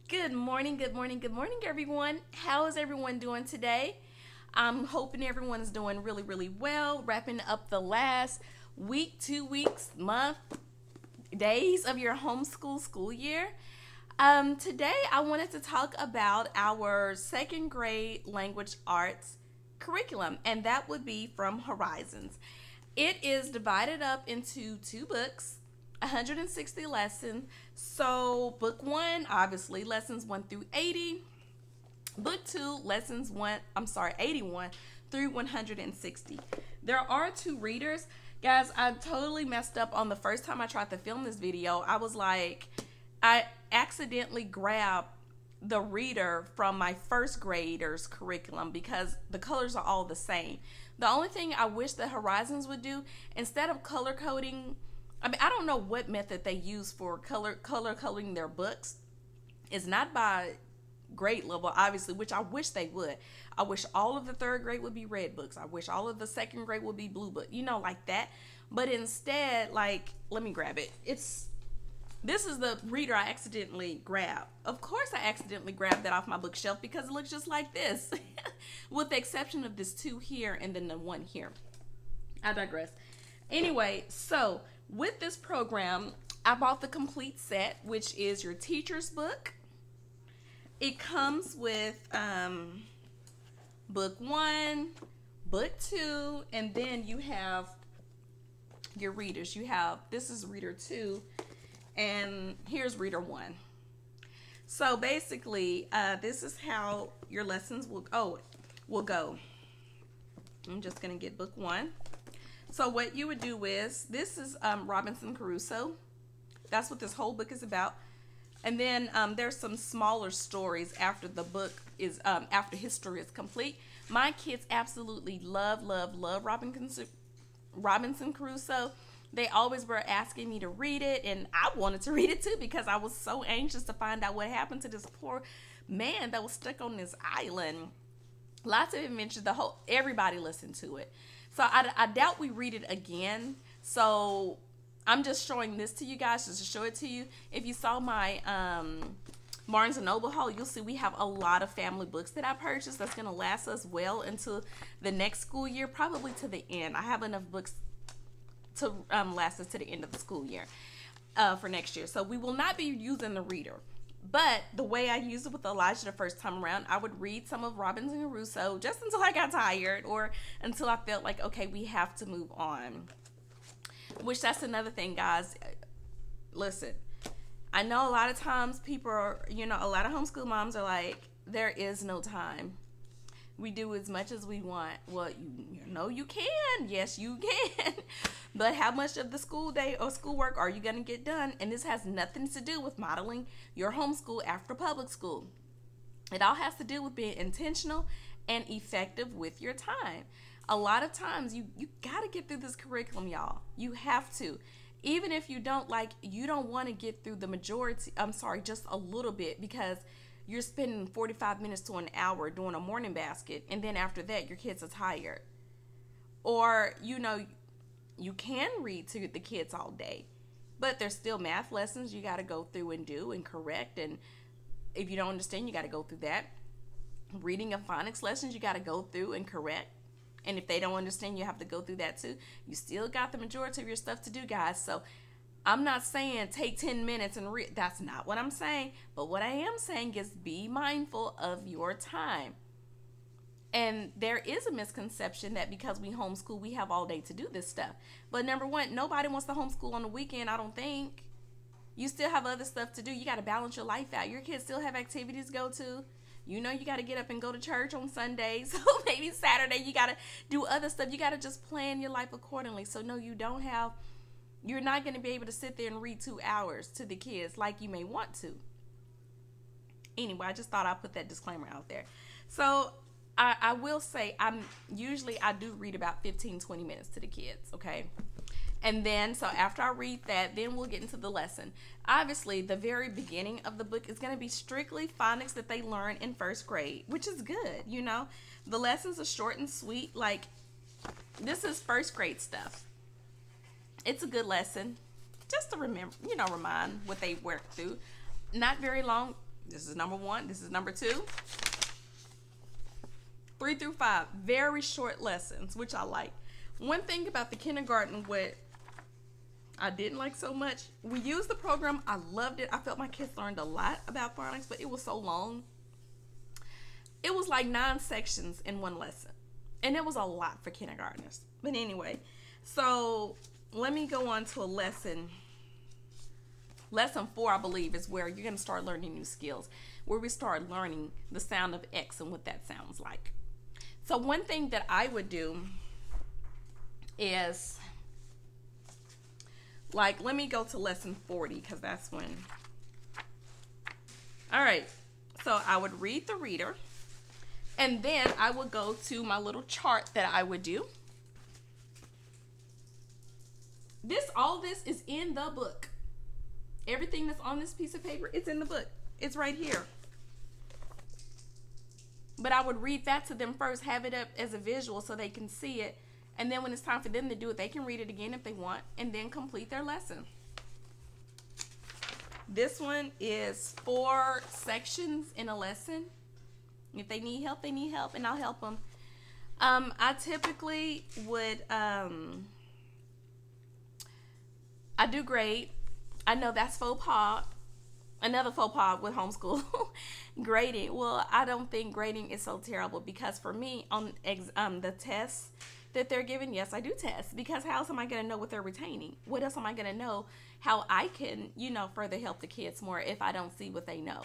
Good morning, good morning, good morning, everyone. How is everyone doing today? I'm hoping everyone is doing really, really well. Wrapping up the last week, 2 weeks, month, days of your homeschool school year. Today, I wanted to talk about our second grade language arts curriculum, and that would be from Horizons. It is divided up into two books, 160 lessons. So, book one, obviously, lessons 1 through 80. Book two, lessons 81 through 160. There are two readers. Guys, I totally messed up on the first time I tried to film this video. I was like, I accidentally grabbed the reader from my first grader's curriculum because the colors are all the same. The only thing I wish that Horizons would do, instead of color coding, I don't know what method they use for color coding their books. It's not by grade level, obviously, which I wish they would. I wish all of the third grade would be red books. I wish all of the second grade would be blue book, like that. But instead, like, let me grab it. This is the reader I accidentally grabbed. Of course I accidentally grabbed that off my bookshelf because it looks just like this. With the exception of this two here and then the one here. I digress. Anyway, so with this program, I bought the complete set, which is your teacher's book. It comes with book one, book two, and then you have your readers. This is reader two, and here's reader one. So basically, this is how your lessons will go. I'm just going to get book one. So what you would do is, this is Robinson Crusoe. That's what this whole book is about. And then there's some smaller stories after the book is, after his story is complete. My kids absolutely love Robinson Crusoe. They always were asking me to read it, and I wanted to read it too because I was so anxious to find out what happened to this poor man that was stuck on this island. Lots of adventures. Everybody listened to it. So I doubt we read it again. So I'm just showing this to you guys just to show it to you. If you saw my Barnes & Noble haul, you'll see we have a lot of family books that I purchased that's going to last us well into the next school year, probably to the end. I have enough books to last us to the end of the school year for next year. So we will not be using the reader. But the way I used it with Elijah the first time around, I would read some of Robinson Crusoe just until I got tired or until I felt like, okay, we have to move on. Which, that's another thing, guys. Listen, I know a lot of times people are, a lot of homeschool moms are like, there is no time. We do as much as we want. Well, you can. Yes, you can. But how much of the school day or schoolwork are you going to get done? And this has nothing to do with modeling your homeschool after public school. It all has to do with being intentional and effective with your time. A lot of times you got to get through this curriculum, y'all. You have to. Even if you don't want to get through the majority, just a little bit, because you're spending 45 minutes to an hour doing a morning basket, and then after that, your kids are tired. Or, you can read to the kids all day, but there's still math lessons you got to go through and do and correct. And if you don't understand, you got to go through that. Reading and phonics lessons, you got to go through and correct. And if they don't understand, you have to go through that too. You still got the majority of your stuff to do, guys. So I'm not saying take 10 minutes and read. That's not what I'm saying. But what I am saying is be mindful of your time. And there is a misconception that because we homeschool, we have all day to do this stuff. But number one, nobody wants to homeschool on the weekend, I don't think. You still have other stuff to do. You got to balance your life out. Your kids still have activities to go to. You got to get up and go to church on Sunday. So maybe Saturday you got to do other stuff. You got to just plan your life accordingly. So no, you're not going to be able to sit there and read 2 hours to the kids like you may want to. Anyway, I just thought I'd put that disclaimer out there. So I will say I do read about 15-20 minutes to the kids, okay? And then, so after I read that, then we'll get into the lesson. Obviously, the very beginning of the book is going to be strictly phonics that they learn in first grade, which is good, The lessons are short and sweet. Like, this is first grade stuff. It's a good lesson. Just to remember, remind what they worked through. Not very long. This is number 1. This is number 2. 3 through 5, very short lessons, which I like. One thing about the kindergarten, what I didn't like so much, we used the program. I loved it. I felt my kids learned a lot about phonics, but it was so long. It was like 9 sections in one lesson, and it was a lot for kindergartners. But anyway, so let me go on to a lesson. Lesson 4, I believe, is where you're going to start learning new skills, where we start learning the sound of X and what that sounds like. So one thing that I would do is, like, let me go to lesson 40, because that's when. All right. So I would read the reader, and then I would go to my little chart that I would do. All this is in the book. Everything that's on this piece of paper, it's in the book. It's right here. But I would read that to them first, have it up as a visual so they can see it. And then when it's time for them to do it, they can read it again if they want, and then complete their lesson. This one is 4 sections in a lesson. If they need help, and I'll help them. I typically would, I do grade. I know that's faux pas. Another faux pas with homeschool. Grading. Well, I don't think grading is so terrible, because for me, on the tests that they're giving, yes, I do tests, because how else am I going to know what they're retaining? What else am I going to know how I can, further help the kids more if I don't see what they know?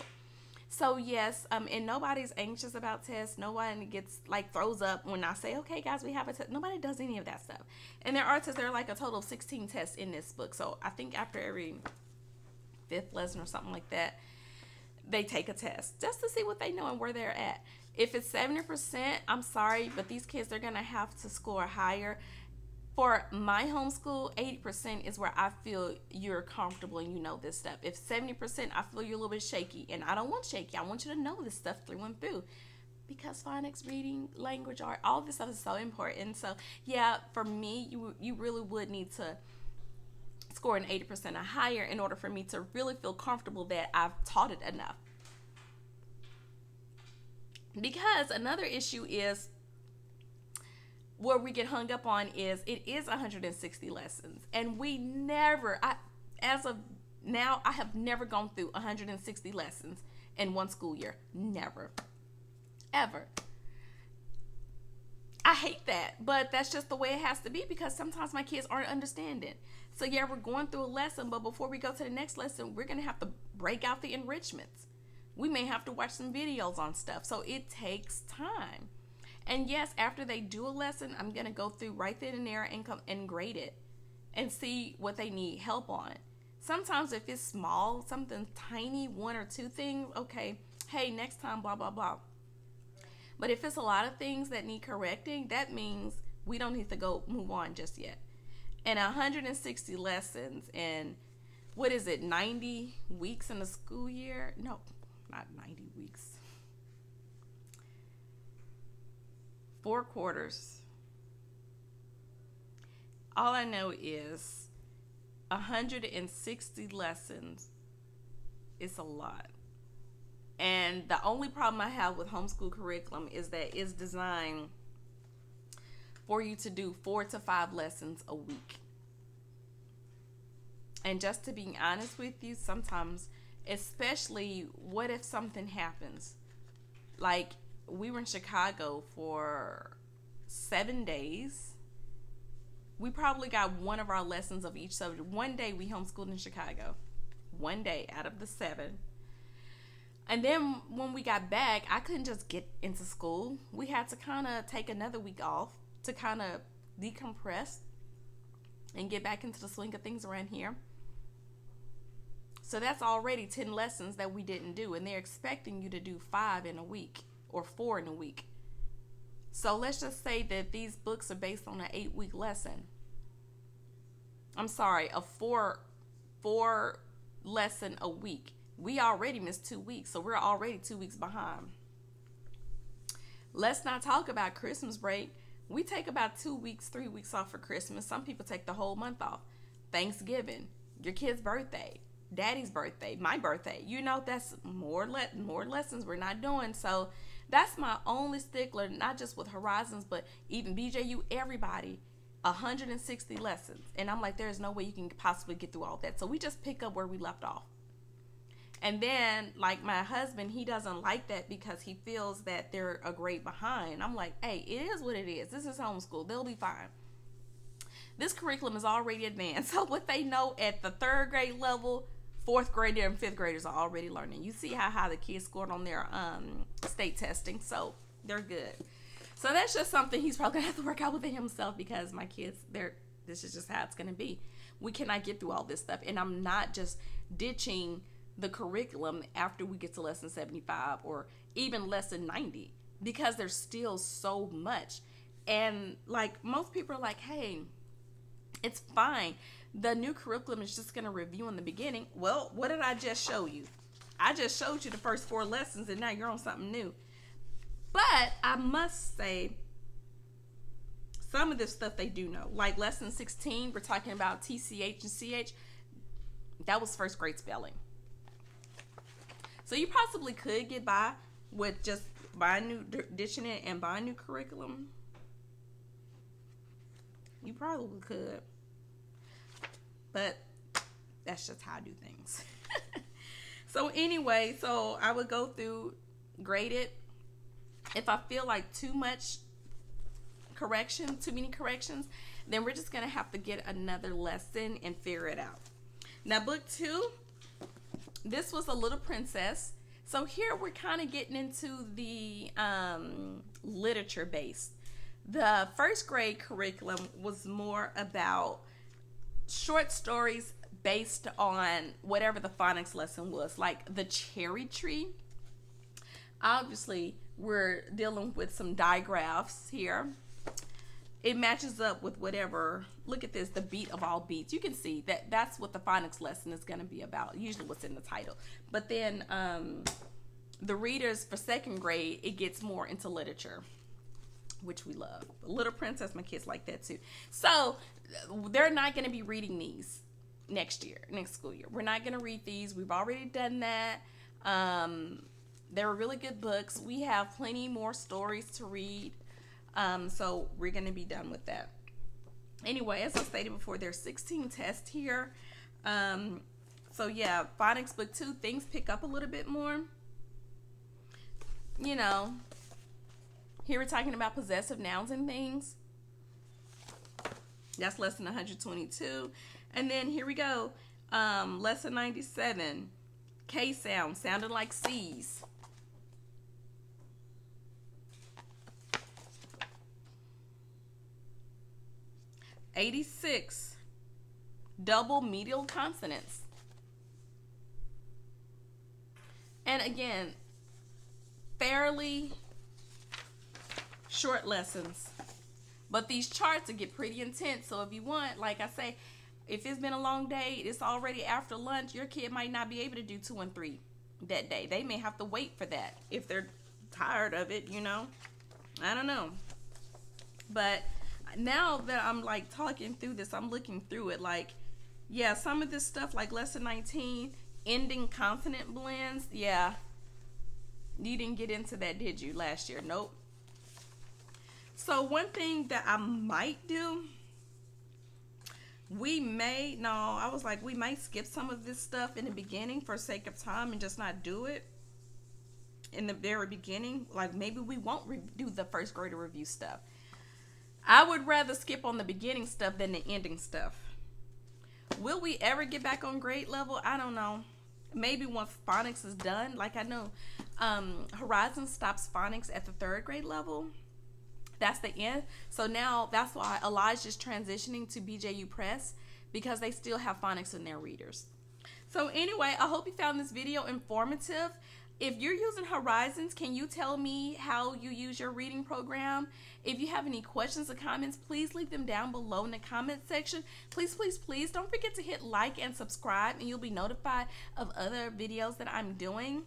So yes, and nobody's anxious about tests. Nobody gets throws up when I say, okay guys, we have a test. Nobody does any of that stuff. And there are tests. There are like a total of 16 tests in this book. So I think after every 5th lesson or something like that, they take a test just to see what they know and where they're at. If it's 70%, I'm sorry, but these kids, they're gonna have to score higher. For my homeschool, 80% is where I feel you're comfortable and you know this stuff. If 70%, I feel you're a little bit shaky, and I don't want shaky. I want you to know this stuff through and through, because phonics, reading, language, art, all this stuff is so important. So yeah, for me, you really would need to score an 80% or higher in order for me to really feel comfortable that I've taught it enough. Because another issue is, where we get hung up on is, it is 160 lessons, and we never, as of now, I have never gone through 160 lessons in one school year. Never. Ever. I hate that, but that's just the way it has to be, because sometimes my kids aren't understanding. So yeah, we're going through a lesson, but before we go to the next lesson, we're going to have to break out the enrichments. We may have to watch some videos on stuff. So it takes time. And yes, after they do a lesson, I'm going to go through right then and there and grade it and see what they need help on. Sometimes if it's small, something tiny, 1 or 2 things, okay, hey, next time, blah, blah, blah. But if it's a lot of things that need correcting, that means we don't need to move on just yet. And 160 lessons and, 90 weeks in a school year? No, not 90 weeks. 4 quarters. All I know is 160 lessons is a lot. And the only problem I have with homeschool curriculum is that it's designed for you to do 4 to 5 lessons a week. And just to be honest with you, sometimes, especially what if something happens? Like, we were in Chicago for 7 days. We probably got one of our lessons of each subject. One day we homeschooled in Chicago. One day out of the 7. And then when we got back, I couldn't just get into school. We had to kind of take another week off to kind of decompress and get back into the swing of things around here. So that's already 10 lessons that we didn't do. And they're expecting you to do 5 in a week. Or 4 in a week. So let's just say that these books are based on an 8-week lesson. I'm sorry, a 4 lesson a week. We already missed 2 weeks, so we're already 2 weeks behind. Let's not talk about Christmas break. We take about 2 weeks, 3 weeks off for Christmas. Some people take the whole month off. Thanksgiving, your kid's birthday, daddy's birthday, my birthday. You know, that's more lessons we're not doing. So that's my only stickler, not just with Horizons, but even BJU, everybody, 160 lessons. And I'm like, there's no way you can possibly get through all that. So we just pick up where we left off. And then, like, my husband, he doesn't like that because he feels that they're a grade behind. I'm like, hey, it is what it is. This is homeschool. They'll be fine. This curriculum is already advanced. So what they know at the 3rd grade level, 4th grader and 5th graders are already learning. You see how high the kids scored on their state testing. So they're good. So that's just something he's probably going to have to work out with himself, because my kids, this is just how it's going to be. We cannot get through all this stuff. And I'm not just ditching the curriculum after we get to lesson 75 or even lesson 90, because there's still so much. And like, most people are like, hey, it's fine, the new curriculum is just going to review in the beginning. Well, what did I just show you? I just showed you the first 4 lessons, and now you're on something new. But I must say, some of this stuff they do know. Like lesson 16, we're talking about TCH and CH. That was 1st grade spelling. So you possibly could get by with just ditching it and buying new curriculum. You probably could. But that's just how I do things. So anyway, so I would go through, grade it. If I feel like too much correction, too many corrections, then we're just going to have to get another lesson and figure it out. Now, book 2, this was A Little Princess. So here we're kind of getting into the literature base. The 1st grade curriculum was more about short stories based on whatever the phonics lesson was, like the cherry tree. Obviously, we're dealing with some digraphs here. It matches up with whatever, look at this, the beat of all beats. You can see that that's what the phonics lesson is going to be about, usually what's in the title. But then the readers for 2nd grade, it gets more into literature, which we love. Little Princess, my kids like that too. So they're not going to be reading these next school year. We're not going to read these. We've already done that. They were really good books. We have plenty more stories to read. So we're going to be done with that. Anyway, as I stated before, there's 16 tests here. So yeah, phonics book 2, things pick up a little bit more. You know, here we're talking about possessive nouns and things. That's lesson 122. And then here we go. Lesson 97. K sound, sounding like C's. '86. Double medial consonants. And again, fairly short lessons, but these charts will get pretty intense. So if you want, like I say, if it's been a long day, it's already after lunch, your kid might not be able to do 2 and 3 that day. They may have to wait for that if they're tired of it, you know. I don't know. But now that I'm like talking through this, I'm looking through it, like, yeah, some of this stuff, like lesson 19, ending consonant blends, yeah, you didn't get into that, did you, last year? Nope. So one thing that I might do, we might skip some of this stuff in the beginning for sake of time and just not do it in the very beginning. Like maybe we won't do the 1st grader review stuff. I would rather skip on the beginning stuff than the ending stuff. Will we ever get back on grade level? I don't know. Maybe once phonics is done. Like I know Horizon stops phonics at the 3rd grade level. That's the end. So now that's why Elijah's transitioning to BJU Press, because they still have phonics in their readers. So anyway, I hope you found this video informative. If you're using Horizons, can you tell me how you use your reading program? If you have any questions or comments, please leave them down below in the comment section. Please, please, please don't forget to hit like and subscribe, and you'll be notified of other videos that I'm doing.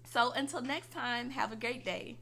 So until next time, have a great day.